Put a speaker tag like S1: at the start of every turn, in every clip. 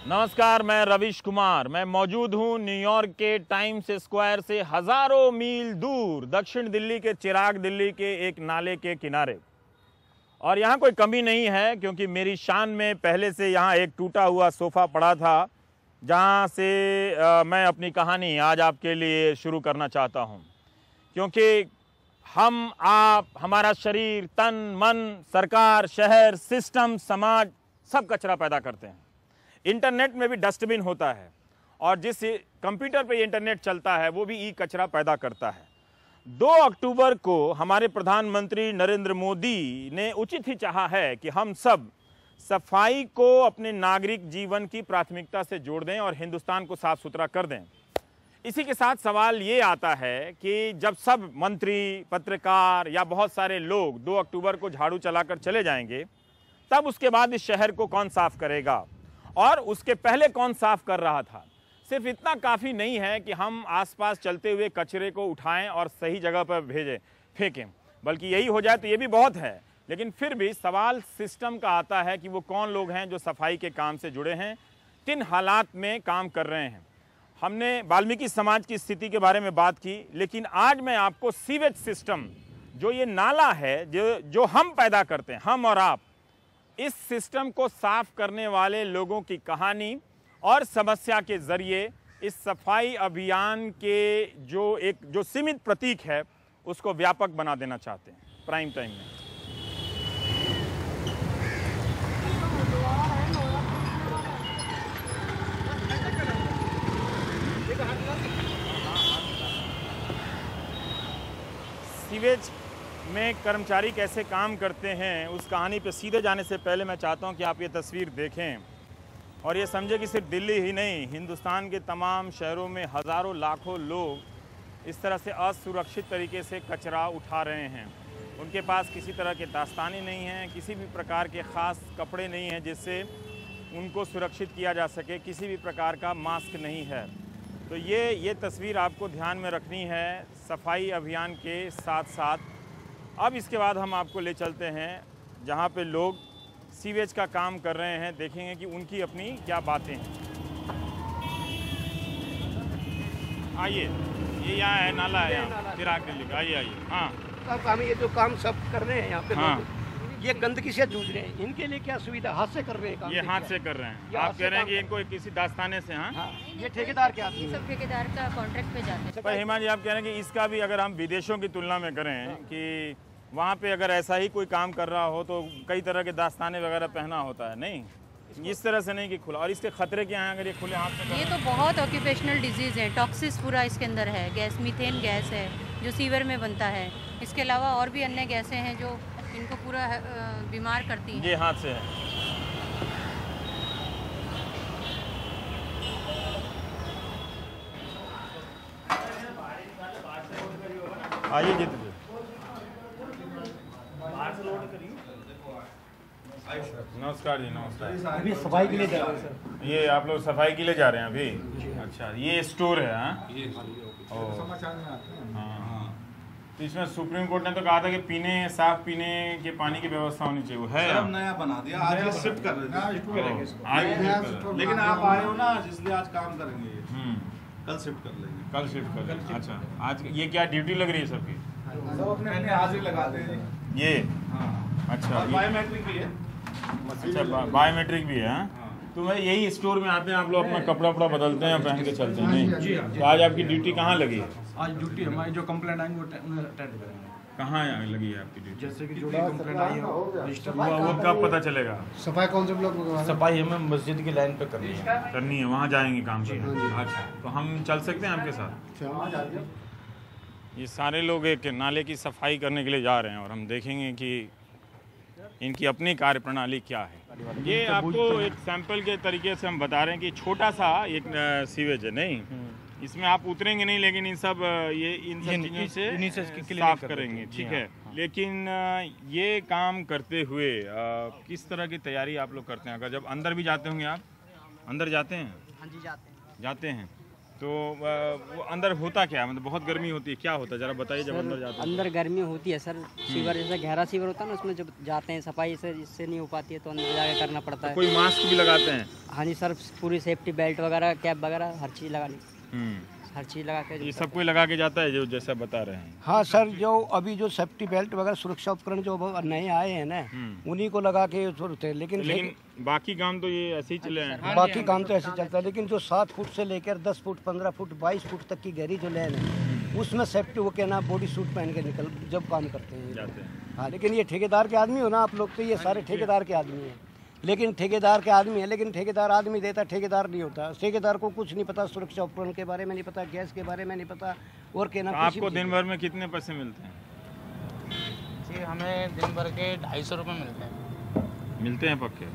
S1: नमस्कार, मैं रविश कुमार। मैं मौजूद हूं न्यूयॉर्क के टाइम्स स्क्वायर से हज़ारों मील दूर दक्षिण दिल्ली के चिराग दिल्ली के एक नाले के किनारे। और यहाँ कोई कमी नहीं है क्योंकि मेरी शान में पहले से यहाँ एक टूटा हुआ सोफ़ा पड़ा था जहाँ से मैं अपनी कहानी आज आपके लिए शुरू करना चाहता हूँ। क्योंकि हम, आप, हमारा शरीर, तन, मन, सरकार, शहर, सिस्टम, समाज सब कचरा पैदा करते हैं। इंटरनेट में भी डस्टबिन होता है और जिस कंप्यूटर पे इंटरनेट चलता है वो भी ई कचरा पैदा करता है। 2 अक्टूबर को हमारे प्रधानमंत्री नरेंद्र मोदी ने उचित ही चाहा है कि हम सब सफाई को अपने नागरिक जीवन की प्राथमिकता से जोड़ दें और हिंदुस्तान को साफ सुथरा कर दें। इसी के साथ सवाल ये आता है कि जब सब मंत्री, पत्रकार या बहुत सारे लोग 2 अक्टूबर को झाड़ू चलाकर चले जाएंगे, तब उसके बाद इस शहर को कौन साफ करेगा और उसके पहले कौन साफ कर रहा था। सिर्फ इतना काफ़ी नहीं है कि हम आसपास चलते हुए कचरे को उठाएं और सही जगह पर फेंकें, बल्कि यही हो जाए तो ये भी बहुत है। लेकिन फिर भी सवाल सिस्टम का आता है कि वो कौन लोग हैं जो सफाई के काम से जुड़े हैं, किन हालात में काम कर रहे हैं। हमने वाल्मीकि समाज की स्थिति के बारे में बात की, लेकिन आज मैं आपको सीवेज सिस्टम, जो ये नाला है जो हम पैदा करते हैं, हम और आप, इस सिस्टम को साफ करने वाले लोगों की कहानी और समस्या के जरिए इस सफाई अभियान के जो सीमित प्रतीक है उसको व्यापक बना देना चाहते हैं प्राइम टाइम में। सीवेज में कर्मचारी कैसे काम करते हैं उस कहानी पे सीधे जाने से पहले मैं चाहता हूं कि आप ये तस्वीर देखें और ये समझें कि सिर्फ दिल्ली ही नहीं, हिंदुस्तान के तमाम शहरों में हज़ारों लाखों लोग इस तरह से असुरक्षित तरीके से कचरा उठा रहे हैं। उनके पास किसी तरह के दास्ताने नहीं हैं, किसी भी प्रकार के ख़ास कपड़े नहीं हैं जिससे उनको सुरक्षित किया जा सके, किसी भी प्रकार का मास्क नहीं है। तो ये तस्वीर आपको ध्यान में रखनी है सफाई अभियान के साथ साथ। अब इसके बाद हम आपको ले चलते हैं जहाँ पे लोग सीवेज का काम कर रहे हैं, देखेंगे कि उनकी अपनी क्या बातें हैं। आइए, ये यहाँ है, नाला है यहाँ चिराग दिल्ली का। आइए। हाँ,
S2: अब हम ये जो काम सब कर रहे हैं यहाँ पे,
S1: हाँ,
S2: ये गंदगी से जूझ रहे हैं, इनके लिए क्या सुविधा? हाथ से कर रहे हैं काम?
S1: ये हाथ से कर रहे हैं। आप कह रहे हैं कि इनको किसी दास्ताने से? हाँ,
S2: ये ठेकेदार के आदमी
S3: सब ठेकेदार का कॉन्ट्रैक्ट पे जाते हैं।
S1: पर हिमा जी, आप कह रहे हैं कि इसका भी अगर हम विदेशों की तुलना में करें कि वहाँ पे अगर ऐसा ही कोई काम कर रहा हो तो कई तरह के दास्ताने वगैरह पहना होता है, नहीं इस तरह से नहीं कि खुला। और इसके खतरे क्या हैं अगर ये खुले हाथ में?
S3: ये तो बहुत ऑक्यूपेशनल डिजीज़ है, टॉक्सिस पूरा इसके अंदर है। गैस, मीथेन गैस है जो सीवर में बनता है। इसके अलावा और भी अन्य गैसें हैं जो इनको पूरा बीमार करती हैं।
S1: ये हाथ से है। आइए जी, नमस्कार जी। नमस्कार।
S2: अभी सफाई के लिए जा रहे हैं सर।
S1: ये आप लोग सफाई के लिए जा रहे हैं अभी? अच्छा, ये स्टोर है? हाँ, हाँ। तो इसमें सुप्रीम कोर्ट ने तो कहा था कि साफ पीने के पानी की व्यवस्था होनी चाहिए, वो है?
S4: अब नया बना दिया, आज ये शिफ्ट कर रहे थे।
S1: आज
S4: लेकिन आप आए हो ना, इसलिए आज काम करेंगे। कल शिफ्ट कर लेंगे।
S1: कल शिफ्ट कर लेंगे। अच्छा, आज ये क्या ड्यूटी लग रही है सबकी?
S4: सब अपने हाजिर लगाते हैं
S1: ये?
S4: हाँ।
S1: अच्छा,
S4: बायोमेट्रिक भी है।
S1: अच्छा, बायोमेट्रिक भी है। हाँ, तो मैं यही स्टोर में आते हैं आप लोग अपना कपड़ा वपड़ा बदलते हैं, पहन के चलते हैं, नहीं? तो आज आपकी ड्यूटी कहाँ लगी है?
S5: आज ड्यूटी हमारी जो कंप्लेंट आएंगे वो अटेंड करेंगे।
S1: कहाँ लगी है आपकी ड्यूटी?
S5: जैसे कि जो भी कंप्लेंट आई है रजिस्टर
S1: वो कब पता चलेगा?
S2: सफाई कौन से ब्लॉक में?
S5: सफाई हमें मस्जिद की लाइन पे करनी है।
S1: वहाँ जाएंगे काम करने। अच्छा, तो हम चल सकते हैं आपके साथ? ये सारे लोग एक नाले की सफाई करने के लिए जा रहे हैं और हम देखेंगे कि इनकी अपनी कार्यप्रणाली क्या है। ये आपको एक सैंपल के तरीके से हम बता रहे हैं कि छोटा सा एक सीवेज है, नहीं इसमें आप उतरेंगे नहीं, लेकिन इन सब चीज़ों से साफ करेंगे, ठीक है। लेकिन ये काम करते हुए किस तरह की तैयारी आप लोग करते हैं? अगर जब अंदर भी जाते होंगे, आप अंदर जाते हैं?
S6: हाँ जी, जाते हैं।
S1: जाते हैं तो वो अंदर होता क्या है, मतलब बहुत गर्मी होती है, क्या होता है जरा बताइए जब अंदर जाते हैं।
S6: अंदर गर्मी होती है सर। सीवर जैसे गहरा सीवर होता है ना, उसमें जब जाते हैं सफाई से इससे नहीं हो पाती है तो अंदर जाके करना पड़ता है।
S1: कोई मास्क भी लगाते हैं?
S6: हाँ जी सर, पूरी सेफ्टी बेल्ट वगैरह कैप वगैरह हर चीज़ लगा ली, हर चीज़ लगा के
S1: ये सब कोई लगा के जाता है जो जैसा बता रहे हैं?
S2: हाँ सर, जो अभी जो सेफ्टी बेल्ट वगैरह सुरक्षा उपकरण जो नए आए हैं ना, उन्हीं को लगा के जरूरत है। लेकिन
S1: बाकी काम तो ये ऐसे ही चले हैं।
S2: बाकी काम तो ऐसे चलता है, लेकिन जो 7 फुट से लेकर 10 फुट 15 फुट 22 फुट तक की गहरी जो लेन है उसमें सेफ्टी वो क्या ना बॉडी सूट पहन के निकल जब काम करते हैं
S1: जाते हैं।
S2: हाँ, लेकिन ये ठेकेदार के आदमी हो ना आप लोग, तो ये सारे ठेकेदार के आदमी हैं। लेकिन ठेकेदार के आदमी है, लेकिन ठेकेदार आदमी देता, ठेकेदार नहीं होता। ठेकेदार को कुछ नहीं पता, सुरक्षा उपकरण के बारे में नहीं पता, गैस के बारे में नहीं पता, और क्या ना
S1: तो आपको दिन भर में कितने पैसे मिलते हैं?
S7: जी हमें दिन भर के 250 रुपये मिलते हैं।
S1: मिलते हैं पक्के?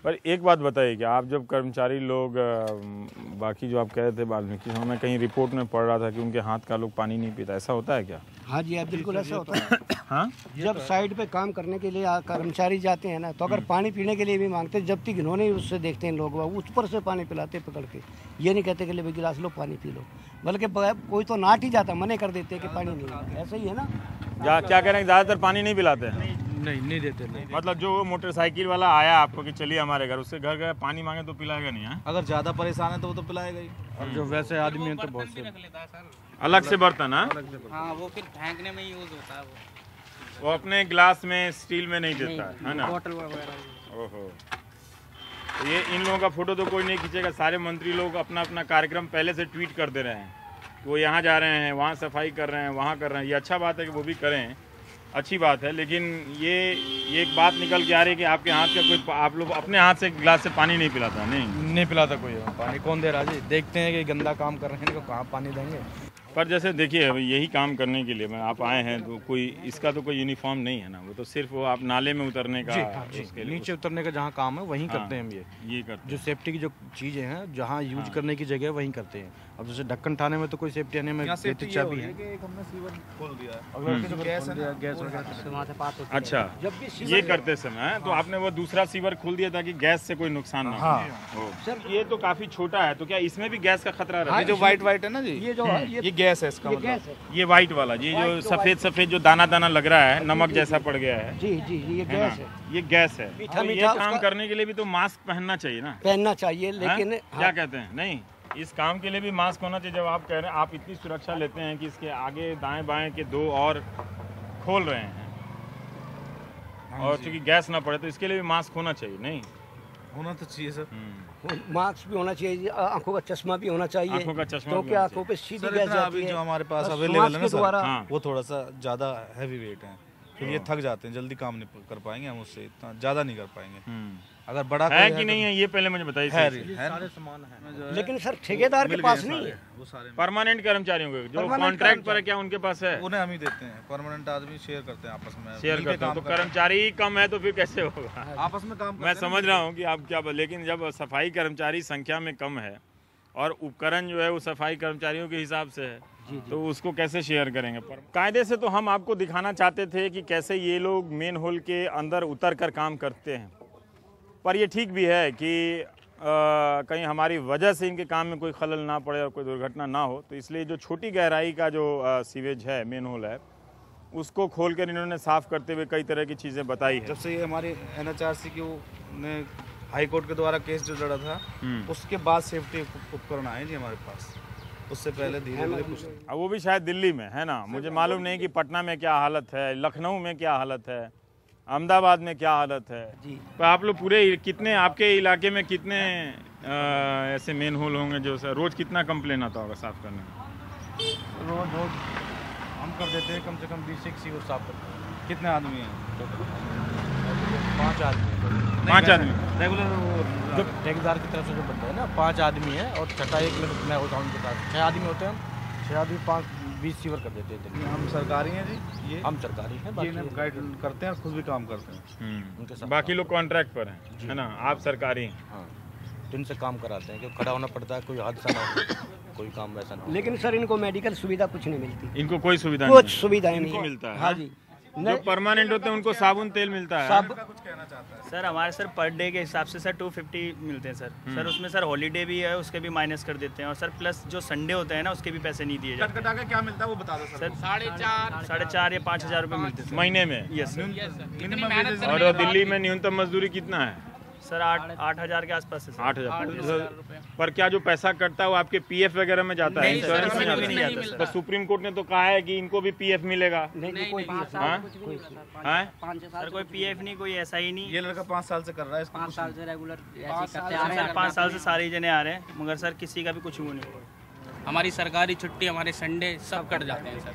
S1: पर एक बात बताइए कि आप जब कर्मचारी लोग बाकी जो आप कह रहे थे वाल्मीकि, मैं कहीं रिपोर्ट में पढ़ रहा था कि उनके हाथ का लोग पानी नहीं पीता, ऐसा होता है क्या?
S2: हाँ जी, अब बिल्कुल ऐसा होता है।
S1: हाँ,
S2: जब साइड पे काम करने के लिए कर्मचारी जाते हैं ना, तो अगर पानी पीने के लिए भी मांगते हैं, जब तक इन्होंने उससे देखते हैं लोग उस पर से पानी पिलाते पकड़ के, ये नहीं कहते कि ले भाई गिलास लो पानी पी लो, बल्कि कोई तो नाट ही जाता, मने कर देते कि पानी नहीं। ऐसा ही है ना।
S1: क्या कह रहे हैं, ज़्यादातर पानी नहीं पिलाते हैं?
S5: नहीं देते नहीं।
S1: मतलब जो मोटरसाइकिल वाला आया आपको कि चलिए हमारे घर, उससे घर गए पानी मांगे तो पिलाएगा नहीं है?
S5: अगर ज़्यादा परेशान है तो वो तो पिलाएगा ही, और जो वैसे आदमी हैं तो बहुत से
S1: अलग से बर्तन?
S7: हाँ वो फिर फेंकने में यूज होता है
S1: वो अपने गिलास में स्टील में नहीं देता है ना?
S6: बॉटल वगैरह।
S1: ओहो, तो ये इन लोगों का फोटो तो कोई नहीं खींचेगा। सारे मंत्री लोग अपना अपना कार्यक्रम पहले से ट्वीट कर दे रहे हैं, वो यहाँ जा रहे हैं, वहाँ सफाई कर रहे हैं, वहाँ कर रहे हैं। ये अच्छा बात है कि वो भी करें, अच्छी बात है। लेकिन ये एक बात निकल के आ रही है कि आपके हाथ का कोई, आप लोग अपने हाथ से गिलास से पानी नहीं पिलाता? नहीं
S5: पिलाता कोई पानी, कौन दे रहा जी? देखते हैं कि गंदा काम कर रहे हैं तो कहाँ पानी देंगे।
S1: पर जैसे देखिए यही काम करने के लिए आप आए हैं, तो कोई इसका तो कोई यूनिफॉर्म नहीं है ना, वो तो सिर्फ वो आप नाले में उतरने का उसके लिए
S5: नीचे उतरने का जहाँ काम है वहीं करते हैं हम।
S1: ये करते
S5: जो सेफ्टी की जो चीज़ें हैं जहाँ यूज करने की जगह वहीं करते हैं। अब जैसे ढक्कन ठाने में तो कोई सेफ्टी आने में चाबी है,
S4: हमने सीवर खोल दिया है।
S5: अगर जो गैस है गैस वगैरह
S6: पास
S1: अच्छा, ये करते समय तो आपने वो दूसरा सीवर खोल दिया ताकि गैस से कोई नुकसान ना हो। सर ये तो काफी छोटा है, तो क्या इसमें भी गैस का खतरा रहता है?
S5: जो व्हाइट है ना जी,
S2: ये जो
S5: ये गैस है इसका मतलब।
S1: ये व्हाइट वाला, ये जो सफेद जो दाना दाना लग रहा है, नमक जैसा पड़ गया है,
S2: जी जी ये गैस है।
S1: ये गैस है।
S2: मीठा
S1: तो ये
S2: मीठा
S1: काम
S2: उसका-
S1: करने के लिए भी तो मास्क पहनना चाहिए ना?
S2: पहनना चाहिए, लेकिन
S1: क्या कहते हैं? नहीं, इस काम के लिए भी मास्क होना चाहिए। जब आप कह रहे हैं, आप इतनी सुरक्षा लेते हैं कि इसके आगे दाएं बाएं के 2 और खोल रहे हैं, और चूंकि गैस ना पड़े तो इसके लिए भी मास्क होना चाहिए। नहीं
S5: होना तो चाहिए सर।
S2: मास्क भी होना चाहिए, आंखों का चश्मा भी होना चाहिए,
S1: आंखों का चश्मा
S2: क्योंकि
S1: भी होना
S2: आंखों पे सीधी
S5: सर
S2: गैस
S5: इतना
S2: जाती
S5: अभी
S2: है।
S5: जो हमारे पास
S2: बस
S5: अवेलेबल है
S2: समाज
S5: ना
S2: के द्वारा-
S5: सर,
S1: हाँ।
S5: वो थोड़ा सा ज़्यादा हैवी वेट है, फिर ये थक जाते हैं, जल्दी काम नहीं कर पाएंगे हम उससे, इतना ज़्यादा नहीं कर पाएंगे। अगर बड़ा
S1: है
S5: कोई
S1: कि नहीं है, ये पहले मुझे बताइए।
S5: सारे सामान है।
S2: लेकिन सर ठेकेदार के पास नहीं है।
S5: वो सारे
S1: परमानेंट कर्मचारियों को जो
S2: Permanent
S1: कॉन्ट्रैक्ट पर है,
S2: कर्मचारी।
S1: क्या उनके पास है?
S5: उन्हें हम ही देते हैं, परमानेंट आदमी शेयर करते हैं आपस में,
S1: शेयर
S5: मिलके
S1: करते हो
S5: काम
S1: तो कर्मचारी ही कम है तो फिर कैसे होगा?
S5: आपस में काम
S1: मैं समझ रहा हूँ कि आप क्या, लेकिन जब सफाई कर्मचारी संख्या में कम है और उपकरण जो है वो सफाई कर्मचारियों के हिसाब से है, तो उसको कैसे शेयर करेंगे? पर कायदे से तो हम आपको दिखाना चाहते थे कि कैसे ये लोग मेन होल के अंदर उतर कर काम करते हैं, पर ये ठीक भी है कि कहीं हमारी वजह से इनके काम में कोई खलल ना पड़े और कोई दुर्घटना ना हो, तो इसलिए जो छोटी गहराई का जो सीवेज है, मेन होल है, उसको खोल कर इन्होंने साफ़ करते हुए कई तरह की चीज़ें बताई है।
S5: जब से ये हमारे NHRC के ने हाई कोर्ट के द्वारा केस जो लड़ा था, उसके बाद सेफ्टी उपकरण आए जी हमारे पास, उससे पहले धीरे धीरे कुछ नहीं।
S1: अब वो भी शायद दिल्ली में है ना, मुझे मालूम नहीं कि पटना में क्या हालत है, लखनऊ में क्या हालत है, अहमदाबाद में क्या हालत है। तो आप लोग पूरे कितने, आपके इलाके में कितने ऐसे मेन होल होंगे जो सर रोज कितना कंप्लेन आता होगा साफ करने में?
S5: रोज हम कर देते हैं कम से कम 20 वो साफ करते हैं। कितने आदमी हैं? 5 आदमी।
S1: 5 आदमी
S5: रेगुलर जो ठेकेदार की तरफ से जो बनता है ना, 5 आदमी है, और छठा एक मैं होता हूँ उनके साथ, 6 आदमी होते हैं हम। 6 आदमी 20 सीवर कर देते हैं।
S4: हम सरकारी हैं जी, ये
S5: हम सरकारी हैं,
S4: ये गाइड करते हैं और खुद भी काम करते हैं।
S5: उनके साथ
S1: बाकी लोग कॉन्ट्रैक्ट पर हैं, है ना, आप सरकारी हैं।
S5: हाँ, तो इनसे काम कराते हैं, क्योंकि खड़ा होना पड़ता है, कोई हादसा ना हो, कोई काम वैसा ना हो।
S2: लेकिन सर इनको मेडिकल सुविधा कुछ नहीं मिलती,
S1: इनको कोई सुविधा
S2: कुछ
S1: नहीं
S2: सुविधाएं नहीं
S1: इनको
S2: है।
S1: मिलता है,
S2: हाँ जी,
S1: जो परमानेंट होते हैं उनको साबुन तेल मिलता है।
S8: सर हमारे सर पर डे के हिसाब से सर 250 मिलते हैं सर उसमें सर हॉलीडे भी है, उसके भी माइनस कर देते हैं, और सर प्लस जो संडे होता है ना उसके भी पैसे नहीं दिए जाते।
S4: कटा के क्या मिलता है वो बता दो सर।
S8: 4.5 या 5,000 रुपये मिलते हैं
S1: महीने में।
S8: Yes sir.
S1: और दिल्ली में न्यूनतम मजदूरी कितना है?
S8: सर 8,000 के आसपास है।
S1: 8,000 पर क्या जो पैसा कटता है वो आपके पीएफ वगैरह में जाता है? इंश्योरेंस में
S8: नहीं
S1: जाता
S8: जाता
S1: है? तो सुप्रीम कोर्ट ने तो कहा है कि इनको भी पीएफ मिलेगा।
S2: नहीं कोई
S8: सर कोई पीएफ नहीं, कोई ऐसा ही नहीं।
S5: ये लड़का 5 साल से कर रहा है,
S6: 5 साल से रेगुलर ऐसे करते आ रहे
S8: सर
S6: हैं।
S8: 5 साल से सारे जने आ रहे हैं, मगर सर किसी का भी कुछ वो नहीं।
S7: हमारी सरकारी छुट्टी, हमारे संडे सब कट जाते हैं सर।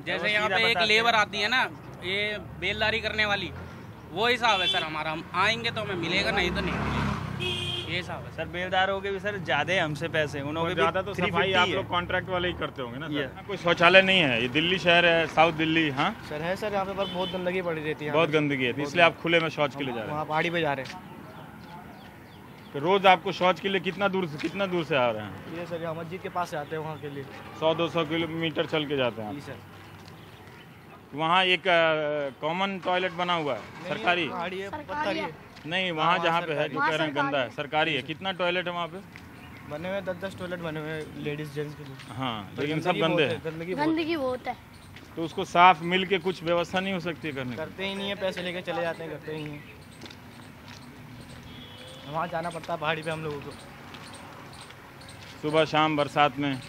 S7: जैसे यहाँ पे एक
S8: बताते
S7: लेबर आती है ना, ये बेलदारी करने वाली, वो हिसाब है सर हमारा। हम आएंगे तो हमें मिलेगा, नहीं तो नहीं मिलेगा, ये हिसाब है
S8: सर बेलदार हो गए भी सर ज्यादा हमसे पैसे, उन्होंने
S1: ज्यादा तो सफाई
S8: 350
S1: आप लोग कॉन्ट्रैक्ट वाले ही करते होंगे ना सर? यहाँ कोई शौचालय नहीं है, ये दिल्ली शहर है, साउथ दिल्ली। हाँ
S2: सर है सर, यहाँ पे पर बहुत गंदगी पड़ी रहती है,
S1: बहुत गंदगी है, तो इसलिए आप खुले में शौच के लिए जा रहे हैं।
S2: वहाँ पहाड़ी पे जा रहे हैं।
S1: तो रोज आपको शौच के लिए कितना दूर से आ रहे हैं?
S2: ये सर यहाँ मस्जिद के पास से आते हैं, वहाँ के लिए
S1: 100-200 किलोमीटर चल के जाते हैं आप।
S2: जी सर।
S1: वहाँ एक कॉमन टॉयलेट बना हुआ है, सरकारी?
S2: पहाड़ी है, पत्थर है।
S1: नहीं वहाँ जहाँ पे है जो कह रहे हैं गंदा है, सरकारी है। कितना टॉयलेट है वहाँ पे?
S2: बने हुए 10-10 टॉयलेट बने हुए हैं लेडीज जेंट्स के लिए।
S1: हाँ लेकिन सब गंदे हैं।
S2: गंदगी बहुत है।
S1: तो उसको साफ मिल के कुछ व्यवस्था नहीं हो सकती है करने की?
S2: करते ही नहीं है, पैसे लेके चले जाते हैं, करते ही नहीं है। वहाँ जाना पड़ता है पहाड़ी पे हम लोगों को,
S1: सुबह शाम बरसात में।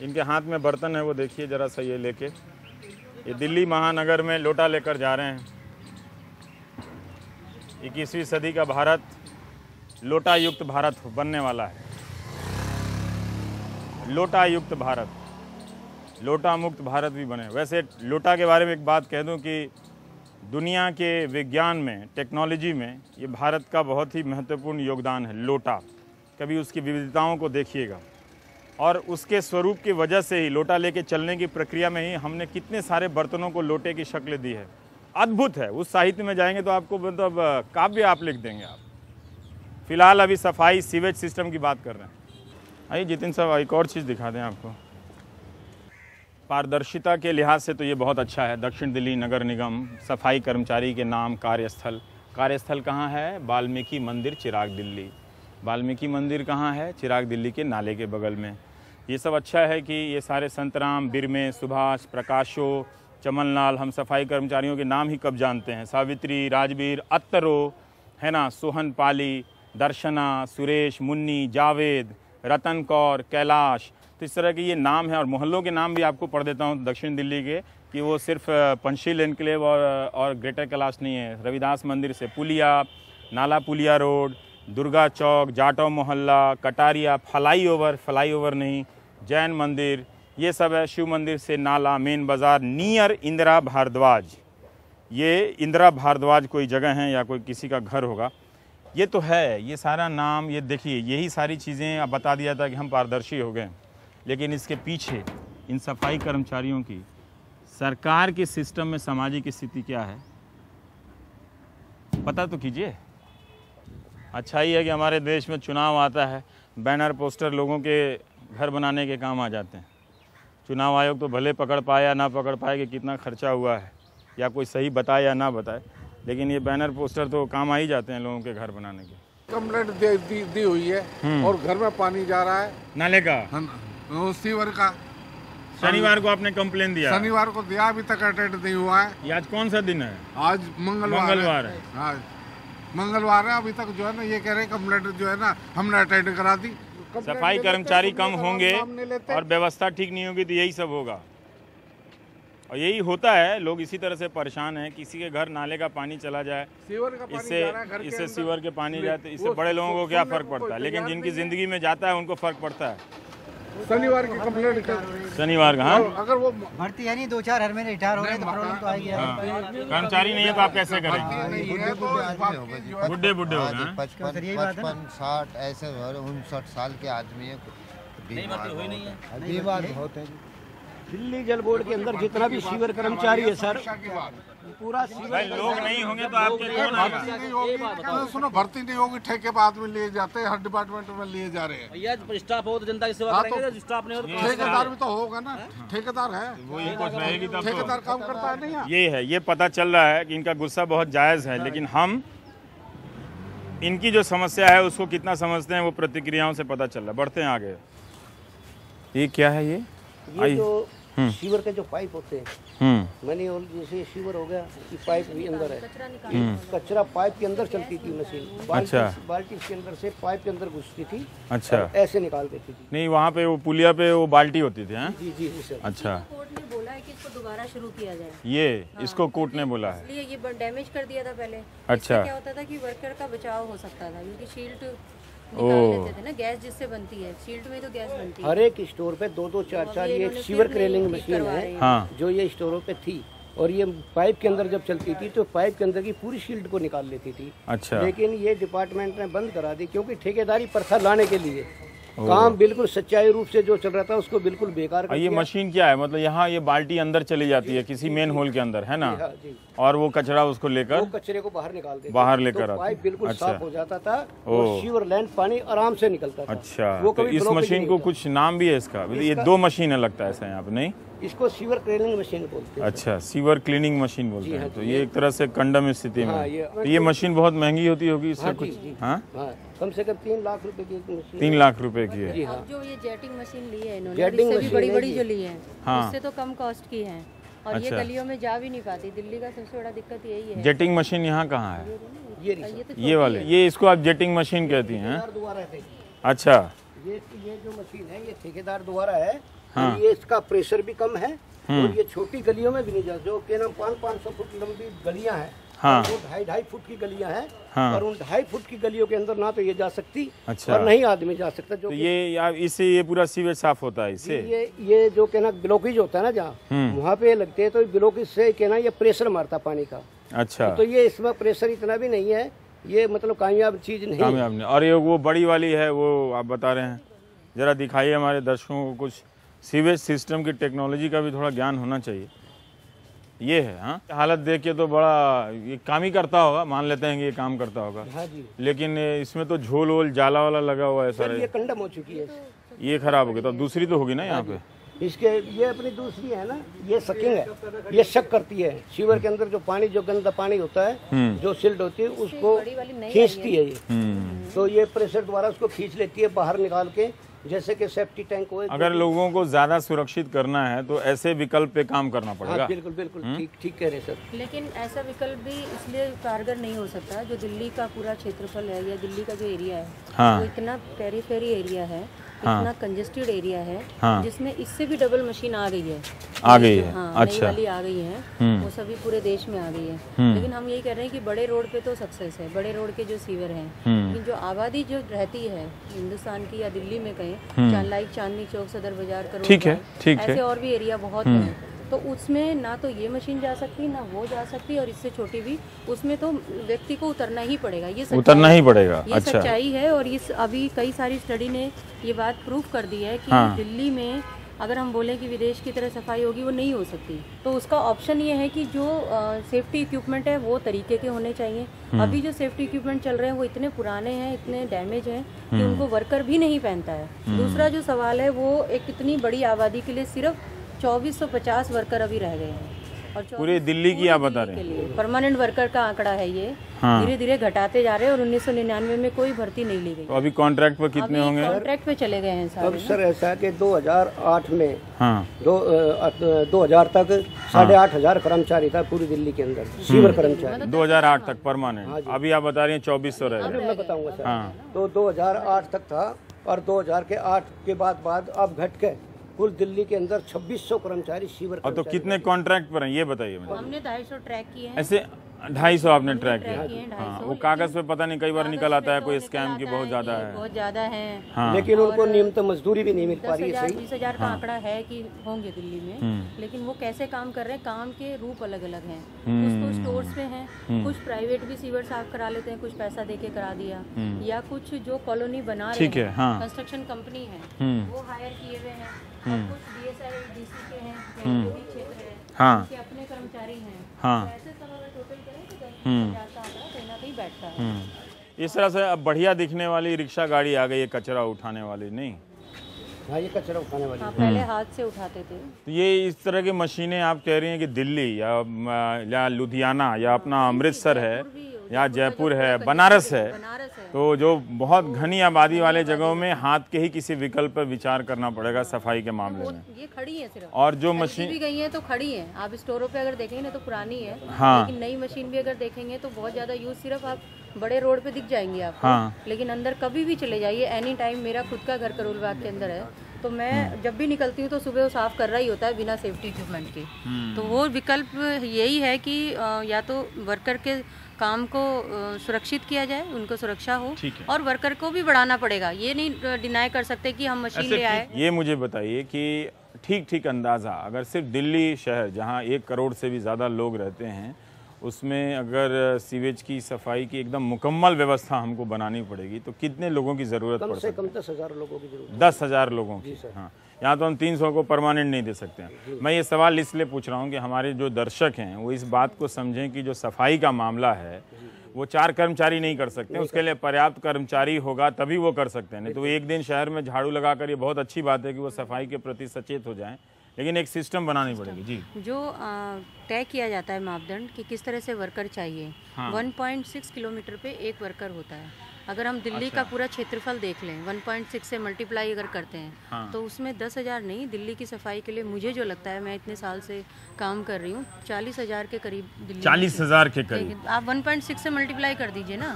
S1: इनके हाथ में बर्तन है, वो देखिए ज़रा सा, ये लेके ये दिल्ली महानगर में लोटा लेकर जा रहे हैं। 21वीं सदी का भारत लोटा युक्त भारत बनने वाला है। लोटा युक्त भारत, लोटा मुक्त भारत भी बने। वैसे लोटा के बारे में एक बात कह दूं कि दुनिया के विज्ञान में, टेक्नोलॉजी में ये भारत का बहुत ही महत्वपूर्ण योगदान है। लोटा, कभी उसकी विविधताओं को देखिएगा, और उसके स्वरूप की वजह से ही लोटा लेके चलने की प्रक्रिया में ही हमने कितने सारे बर्तनों को लोटे की शक्ल दी है। अद्भुत है। उस साहित्य में जाएंगे तो आपको मतलब काव्य आप लिख देंगे आप। फिलहाल अभी सफाई सीवेज सिस्टम की बात कर रहे हैं। आइए जितिन साहब एक और चीज़ दिखा दें आपको। पारदर्शिता के लिहाज से तो ये बहुत अच्छा है। दक्षिण दिल्ली नगर निगम सफाई कर्मचारी के नाम कार्यस्थल कहाँ है? वाल्मीकि मंदिर, चिराग दिल्ली। वाल्मीकि मंदिर कहाँ है? चिराग दिल्ली के नाले के बगल में। ये सब अच्छा है कि ये सारे संतराम, बिरमे, सुभाष, प्रकाशो, चमनलाल, हम सफाई कर्मचारियों के नाम ही कब जानते हैं। सावित्री, राजवीर, अत्तरो, है ना, सोहन पाली, दर्शना, सुरेश, मुन्नी, जावेद, रतन कौर, कैलाश, तो इस तरह के ये नाम हैं। और मोहल्लों के नाम भी आपको पढ़ देता हूँ दक्षिण दिल्ली के, कि वो सिर्फ पंचशील एनक्लेव और ग्रेटर कैलाश नहीं है। रविदास मंदिर से पुलिया, नाला पुलिया रोड, दुर्गा चौक, जाटो मोहल्ला, कटारिया, फ्लाईओवर नहीं, जैन मंदिर, ये सब है। शिव मंदिर से नाला, मेन बाज़ार, नियर इंदिरा भारद्वाज। ये इंदिरा भारद्वाज कोई जगह है या कोई किसी का घर होगा, ये तो है। ये सारा नाम, ये देखिए, यही सारी चीज़ें अब बता दिया था कि हम पारदर्शी हो गए। लेकिन इसके पीछे इन सफाई कर्मचारियों की सरकार के सिस्टम में सामाजिक स्थिति क्या है, पता तो कीजिए। अच्छा ही है कि हमारे देश में चुनाव आता है, बैनर पोस्टर लोगों के घर बनाने के काम आ जाते हैं। चुनाव आयोग तो भले पकड़ पाए या ना पकड़ पाए कि कितना खर्चा हुआ है, या कोई सही बताए या ना बताए, लेकिन ये बैनर पोस्टर तो काम आ ही जाते हैं लोगों के घर बनाने के।
S9: कंप्लेंट दी हुई है और घर में पानी जा रहा है,
S1: नाले का,
S9: सीवर का।
S1: शनिवार को आपने कंप्लेन दिया?
S9: शनिवार को दिया, अभी तक अटेंड नहीं हुआ है।
S1: ये आज कौन सा दिन है?
S9: आज मंगलवार है।
S1: हाँ
S9: मंगलवार है। अभी तक जो है ना, ये कह रहे कंप्लेंट जो है ना हमने अटेंड करा दी।
S1: सफाई कर्मचारी कम होंगे और व्यवस्था ठीक नहीं होगी तो यही सब होगा, और यही होता है। लोग इसी तरह से परेशान हैं। किसी के घर नाले का पानी चला जाए, इससे सीवर के पानी जाए, तो इससे बड़े लोगों को क्या फ़र्क पड़ता है, लेकिन जिनकी ज़िंदगी में जाता है उनको फ़र्क पड़ता है।
S9: शनिवार की कंप्लेंट
S1: शनिवार का, हाँ,
S9: अगर वो
S2: भर्ती है नहीं, 2-4 हर महीने रिटायर हो रहे हैं तो प्रॉब्लम तो आएगी।
S1: कर्मचारी नहीं है तो आप कैसे करेंगे? बुढ़े हो गए,
S10: 55, 60 ऐसे 59 साल के आदमी है, बीमार बहुत है।
S2: दिल्ली जल बोर्ड के अंदर जितना भी सीवर कर्मचारी है सर, पूरा
S1: भाई लोग नहीं होंगे तो आपके कौन आएगा?
S9: भर्ती नहीं होगी, सुनो भर्ती नहीं होगी, ठेके बाद में लिए जाते हैं, हर डिपार्टमेंट में लिए जा रहे हैं।
S7: भैया स्टाफ हो तो जनता की सेवा करेंगे, स्टाफ नहीं हो तो
S9: ठेकेदार भी तो होगा ना, ठेकेदार है,
S1: वो इनको रहेगी तब तो।
S9: ठेकेदार काम करता है नहीं यहाँ।
S1: ये है, ये पता चल रहा है कि इनका गुस्सा बहुत जायज़ है, लेकिन हम इनकी जो समस्या है उसको कितना समझते हैं वो प्रतिक्रियाओं से पता चल रहा है। बढ़ते हैं आगे। ये क्या है?
S2: ये जो सीवर के जो पाइप होते हैं, मैंने जैसे सीवर हो गया, ये पाइप भी अंदर है, कचरा पाइप के अंदर चलती थी मशीन, बाल्टी के अंदर से पाइप के अंदर घुसती थी,
S1: अच्छा,
S2: ऐसे निकाल देती थी।
S1: नहीं, वहाँ पे वो पुलिया पे वो बाल्टी होती थी। हैं?
S2: जी जी सर।
S1: अच्छा,
S3: कोर्ट ने बोला है कि इसको दोबारा शुरू किया जाए।
S1: ये इसको कोर्ट ने बोला है,
S3: इसलिए ये डैमेज कर दिया था पहले।
S1: अच्छा,
S3: क्या होता था कि वर्कर का बचाव हो सकता था, क्योंकि शील्ड निकाल लेते थे ना, गैस जिससे बनती है, शील्ड में तो गैस बनती है।
S2: हर एक स्टोर पे 2-2 4-4 ये सीवर क्रेलिंग मशीन है,
S1: हाँ,
S2: जो ये स्टोरों पे थी, और ये पाइप के अंदर जब चलती थी तो पाइप के अंदर की पूरी शील्ड को निकाल लेती थी।
S1: अच्छा,
S2: लेकिन ये डिपार्टमेंट ने बंद करा दी, क्योंकि ठेकेदारी प्रथा लाने के लिए काम बिल्कुल सच्चाई रूप से जो चल रहा था उसको बिल्कुल बेकार कर
S1: ये
S2: दिया।
S1: मशीन क्या है? मतलब यहाँ ये बाल्टी अंदर चली जाती है किसी मेन होल के अंदर, है ना,
S2: जी।
S1: और वो कचरा उसको लेकर,
S2: वो कचरे को बाहर निकाल देते,
S1: बाहर लेकर
S2: तो
S1: आते।
S2: पाइप बिल्कुल
S1: अच्छा,
S2: साफ हो जाता था और सीवर लाइन पानी आराम से निकलता था।
S1: अच्छा,
S2: वो
S1: तो
S2: कभी
S1: इस
S2: ब्लॉकेज
S1: मशीन
S2: नहीं
S1: को
S2: होता।
S1: कुछ नाम भी है इसका? ये 2 मशीन है लगता है ऐसा यहाँ पे, नहीं?
S2: इसको सीवर क्लीनिंग मशीन बोलते हैं।
S1: अच्छा, सीवर क्लीनिंग मशीन बोलते हैं। तो ये एक तरह से कंडम स्थिति में। तो ये मशीन बहुत महंगी होती होगी इसका कुछ? हाँ,
S2: कम से कम 3 लाख रुपए की मशीन।
S1: 3 लाख रुपए की है।
S3: अब जो ये जेटिंग मशीन ली है इन्होंने, इससे भी बड़ी बड़ी जो ली है, उससे तो कम कॉस्ट की है, और ये गलियों में जा भी नहीं पाती। दिल्ली का सबसे बड़ा दिक्कत यही है।
S1: जेटिंग मशीन यहाँ कहाँ है?
S2: ये
S1: वाले, ये इसको आप जेटिंग मशीन कहती हैं? अच्छा,
S2: ये जो मशीन है ये ठेकेदार द्वारा है, और ये इसका प्रेशर भी कम है, और ये छोटी गलियों में भी नहीं जा, जो के नाम 500 फुट लंबी गलियां हैं,
S1: हाँ,
S2: वो 2.5 फुट की गलियां हैं,
S1: हाँ,
S2: और उन 2.5 फुट की गलियों के अंदर ना तो ये जा सकती,
S1: अच्छा,
S2: और नहीं आदमी जा सकता। जो
S1: तो ये इससे ये पूरा सीवेज साफ होता है इससे?
S2: ये जो के ना ब्लॉकेज होता है ना जहाँ, वहाँ पे लगते हैं, तो ब्लॉकेज से के ना ये प्रेशर मारता पानी का।
S1: अच्छा,
S2: तो ये इसमें प्रेशर इतना भी नहीं है, ये मतलब कामयाब चीज नहीं,
S1: कामयाब नहीं। और ये वो बड़ी वाली है, वो आप बता रहे हैं, जरा दिखाइए हमारे दर्शकों को। कुछ सीवेज सिस्टम की टेक्नोलॉजी का भी थोड़ा ज्ञान होना चाहिए। ये है, हाँ, हालत देख के तो बड़ा ये काम ही करता होगा, मान लेते हैं कि ये काम करता होगा,
S2: हाँ जी,
S1: लेकिन इसमें तो झोल वोल जाला वाला लगा हुआ है सारे।
S2: ये कंडम हो चुकी है,
S1: ये खराब हो गया, तो दूसरी तो होगी ना यहाँ पे?
S2: इसके ये अपनी दूसरी है ना, ये सकिंग है, ये शक करती है सीवर के अंदर जो पानी, जो गंदा पानी होता है, जो सिल्ट होती है, उसको खींचती है ये। तो ये प्रेशर द्वारा उसको खींच लेती है बाहर निकाल के, जैसे कि सेफ्टी टैंक हो।
S1: अगर लोगों को ज्यादा सुरक्षित करना है तो ऐसे विकल्प पे काम करना पड़ेगा।
S2: बिल्कुल बिल्कुल, ठीक कह रहे सर।
S3: लेकिन ऐसा विकल्प भी इसलिए कारगर नहीं हो सकता, जो दिल्ली का पूरा क्षेत्रफल है, या दिल्ली का जो एरिया है,
S1: हाँ,
S3: वो इतना पेरीफेरी एरिया है,
S1: हाँ,
S3: इतना कंजेस्टेड एरिया है,
S1: हाँ,
S3: जिसमें इससे भी डबल मशीन आ गई है,
S1: हाँ,
S3: अच्छा, नई वाली आ गई है, वो सभी पूरे देश में आ गई है। लेकिन हम यही कह रहे हैं कि बड़े रोड पे तो सक्सेस है, बड़े रोड के जो सीवर हैं, लेकिन जो आबादी जो रहती है हिंदुस्तान की या दिल्ली में कहीं, लाइक चांदनी चौक, सदर बाजार, करोल, ऐसे और भी एरिया बहुत है, तो उसमें ना तो ये मशीन जा सकती, ना वो जा सकती, और इससे छोटी भी, उसमें तो व्यक्ति को उतरना ही पड़ेगा। ये
S1: उतरना ही पड़ेगा।
S3: ये
S1: अच्छा,
S3: सच्चाई है, और इस अभी कई सारी स्टडी ने ये बात प्रूव कर दी है कि दिल्ली में अगर हम बोलें कि विदेश की तरह सफाई होगी, वो नहीं हो सकती। तो उसका ऑप्शन ये है कि जो सेफ्टी इक्विपमेंट है वो तरीके के होने चाहिए। अभी जो सेफ्टी इक्विपमेंट चल रहे हैं वो इतने पुराने हैं, इतने डैमेज हैं कि उनको वर्कर भी नहीं पहनता है। दूसरा जो सवाल है वो एक इतनी बड़ी आबादी के लिए सिर्फ 2450 वर्कर अभी रह गए हैं, और
S1: पूरे दिल्ली की आप बता रहे हैं?
S3: परमानेंट वर्कर का आंकड़ा है ये, धीरे धीरे घटाते जा रहे हैं, और 1999 में कोई भर्ती नहीं ली गई।
S1: तो अभी कॉन्ट्रैक्ट पर कितने होंगे?
S3: कॉन्ट्रैक्ट पे चले गए हैं सारे।
S2: अब सर ऐसा है कि 2008 में,
S1: हाँ,
S2: 2000 तक 8,500 कर्मचारी था पूरी दिल्ली के अंदर, सीवर कर्मचारी।
S1: 2008 तक परमानेंट। अभी आप बता रही हैं 2400 रह गए।
S2: मैं बताऊंगा सर।
S1: हाँ,
S2: तो 2008 तक था, और 2008 के बाद अब घट के कुल दिल्ली के अंदर 2600 कर्मचारी सीवर।
S1: और तो कितने कॉन्ट्रैक्ट पर हैं ये बताइए मुझे?
S3: हमने 250 ट्रैक किए हैं।
S1: ऐसे 250 आपने ट्रैक
S3: किए हैं,
S1: किया।
S3: 250,
S1: हाँ, वो कागज पे पता नहीं कई बार निकल आता है कोई स्कैम की बहुत ज्यादा है।
S3: बहुत ज्यादा है।
S1: हाँ।
S2: लेकिन उनको न्यूनतम मजदूरी भी नहीं मिल पा रही है
S3: 10,000
S2: सही।
S3: 20,000 का आंकड़ा है कि होंगे दिल्ली में, लेकिन वो कैसे काम कर रहे हैं, काम के रूप अलग अलग हैं। कुछ तो स्टोर्स पे हैं, कुछ प्राइवेट भी सीवर साफ करा लेते हैं, कुछ पैसा दे के करा दिया, या कुछ जो कॉलोनी बना रहे हैं, कंस्ट्रक्शन कंपनी है वो हायर किए हुए हैं, और कुछ DSI DC के हैं, जो भी क्षेत्र है उनके अपने कर्मचारी हैं। तो ऐसे सब अगर टोटल करें तो 10,000 का आंकड़ा कहीं ना कहीं बैठता है।
S1: इस तरह से अब बढ़िया दिखने वाली रिक्शा गाड़ी आ गई है, कचरा उठाने वाली। नहीं,
S2: हाँ, ये कचरा उठाने वाली।
S3: हाँ, पहले हाथ से उठाते थे।
S1: तो ये इस तरह की मशीनें आप कह रही हैं कि दिल्ली या लुधियाना या अपना अमृतसर है या जयपुर है, बनारस है, तो जो बहुत घनी आबादी वाले जगहों में हाथ के ही किसी विकल्प पर विचार करना पड़ेगा सफाई के मामले में।
S3: ये खड़ी है सिर्फ,
S1: और जो मशीन
S3: भी गई है तो खड़ी है। आप स्टोरों पे अगर देखेंगे ना तो पुरानी है,
S1: हाँ।
S3: लेकिन नई मशीन भी अगर देखेंगे तो बहुत ज्यादा यूज सिर्फ आप बड़े रोड पे दिख जाएंगे आपको,
S1: हाँ।
S3: लेकिन अंदर कभी भी चले जाइए, एनी टाइम। मेरा खुद का घर करोल बाग के अंदर है, तो मैं जब भी निकलती हूँ तो सुबह वो साफ कर रहा ही होता है बिना सेफ्टी इक्विपमेंट के। तो वो विकल्प यही है कि या तो वर्कर के काम को सुरक्षित किया जाए, उनको सुरक्षा हो, और वर्कर को भी बढ़ाना पड़ेगा। ये नहीं डिनाई कर सकते कि हम मशीन ले आए।
S1: ये मुझे बताइए कि ठीक अंदाज़ा अगर सिर्फ दिल्ली शहर जहाँ 1 करोड़ से भी ज़्यादा लोग रहते हैं उसमें अगर सीवेज की सफाई की एकदम मुकम्मल व्यवस्था हमको बनानी पड़ेगी तो कितने लोगों की ज़रूरत पड़ सकती है?
S2: कम से कम 10,000 लोगों की जरूरत।
S1: 10,000 लोगों की। हाँ, यहाँ तो हम 300 को परमानेंट नहीं दे सकते हैं। मैं ये सवाल इसलिए पूछ रहा हूँ कि हमारे जो दर्शक हैं वो इस बात को समझें कि जो सफाई का मामला है वो 4 कर्मचारी नहीं कर सकते, उसके लिए पर्याप्त कर्मचारी होगा तभी वो कर सकते हैं। नहीं तो एक दिन शहर में झाड़ू लगाकर, ये बहुत अच्छी बात है कि वो सफाई के प्रति सचेत हो जाएं, लेकिन एक सिस्टम बनानी पड़ेगी। जी,
S3: जो तय किया जाता है मापदंड कि किस तरह से वर्कर चाहिए। 1.6 किलोमीटर पे एक वर्कर होता है। अगर हम दिल्ली का पूरा क्षेत्रफल देख लें, 1.6 से मल्टीप्लाई अगर करते हैं तो उसमें 10,000 नहीं, दिल्ली की सफाई के लिए मुझे जो लगता है, मैं इतने साल से काम कर रही हूँ, 40,000 के करीब दिल्ली।
S1: 40,000 के करीब
S3: आप 1.6 से मल्टीप्लाई कर दीजिए ना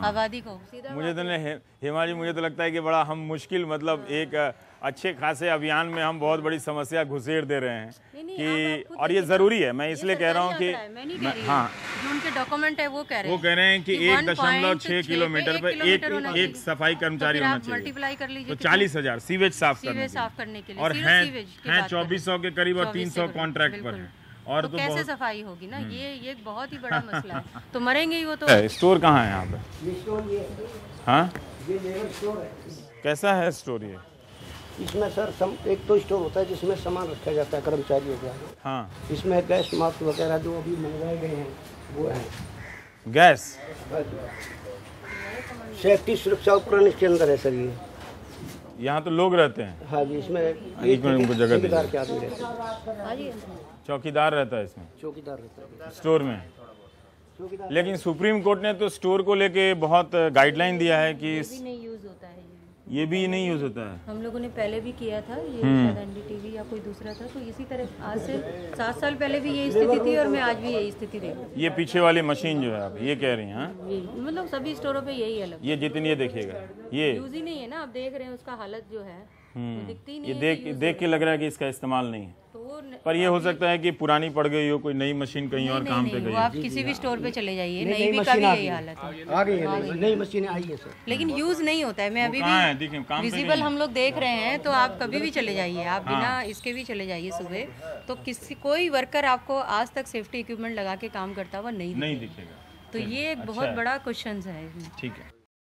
S3: आबादी को सीधा।
S1: मुझे तो हेमा जी, मुझे तो लगता है कि बड़ा हम मुश्किल, मतलब एक अच्छे खासे अभियान में हम बहुत बड़ी समस्या घुसेड़ दे रहे हैं कि, और ये जरूरी है। मैं इसलिए कह रहा हूँ कि हाँ,
S3: जो उनके डॉक्यूमेंट है वो कह रहे हैं
S1: कि 1.6 किलोमीटर पे एक सफाई कर्मचारी होना चाहिए।
S3: मल्टीप्लाई कर लीजिए
S1: तो 40,000 सीवेज साफ
S3: करने के लिए,
S1: और हैं 2400 के करीब और 300 कॉन्ट्रैक्ट पर है। और
S3: तो कैसे सफाई होगी ना, ये एक बहुत ही बड़ा मसला है। तो मरेंगे ही वो तो।
S1: स्टोर कहाँ है यहाँ पे? हाँ, कैसा है स्टोर ये?
S2: इसमें सर एक तो स्टोर होता है जिसमें सामान रखा जाता है कर्मचारियों का। हाँ, इसमें गैस मास्क वगैरह जो अभी मंगवाए गए हैं वो है।
S1: गैस
S2: सेफ्टी सुरक्षा उपकरण इसके अंदर है सर। ये
S1: यहाँ तो लोग रहते हैं।
S2: हाँ जी, इसमें
S1: एक मिनट उनको जगह
S2: चौकीदार के आदमी रहते हैं।
S1: चौकीदार रहता है इसमें,
S2: चौकीदार रहता है
S1: स्टोर में। लेकिन सुप्रीम कोर्ट ने तो स्टोर को लेके बहुत गाइडलाइन दिया है कि
S3: नहीं यूज होता है,
S1: ये भी नहीं यूज होता है।
S3: हम लोगों ने पहले भी किया था ये, शायद NDTV या कोई दूसरा था, तो इसी तरह आज से 7 साल पहले भी यही स्थिति थी और मैं आज भी यही स्थिति देखती।
S1: ये पीछे वाली मशीन जो है आप ये कह रही हैं,
S3: मतलब सभी स्टोरों पे यही है।
S1: ये जितनी ये देखिएगा, ये
S3: यूज ही नहीं है ना, आप देख रहे हैं उसका हालत जो है दिखती नहीं
S1: है। ये देख के लग रहा है कि इसका इस्तेमाल नहीं है, पर ये हो सकता है कि पुरानी पड़ गई हो, कोई नई मशीन कहीं और काम पे गई।
S3: आप किसी भी स्टोर पे चले जाइए, नई भी का भी यही हालत है।
S2: आ गई है, नई मशीनें आई है सर,
S3: लेकिन यूज नहीं होता है। मैं अभी भी विजिबल हम लोग देख रहे हैं, तो आप कभी भी चले जाइए, आप बिना इसके भी चले जाइए सुबह, तो कोई वर्कर आपको आज तक सेफ्टी इक्विपमेंट लगा के काम करता हुआ नहीं दिखेगा। तो ये एक बहुत बड़ा क्वेश्चन है।
S1: ठीक है।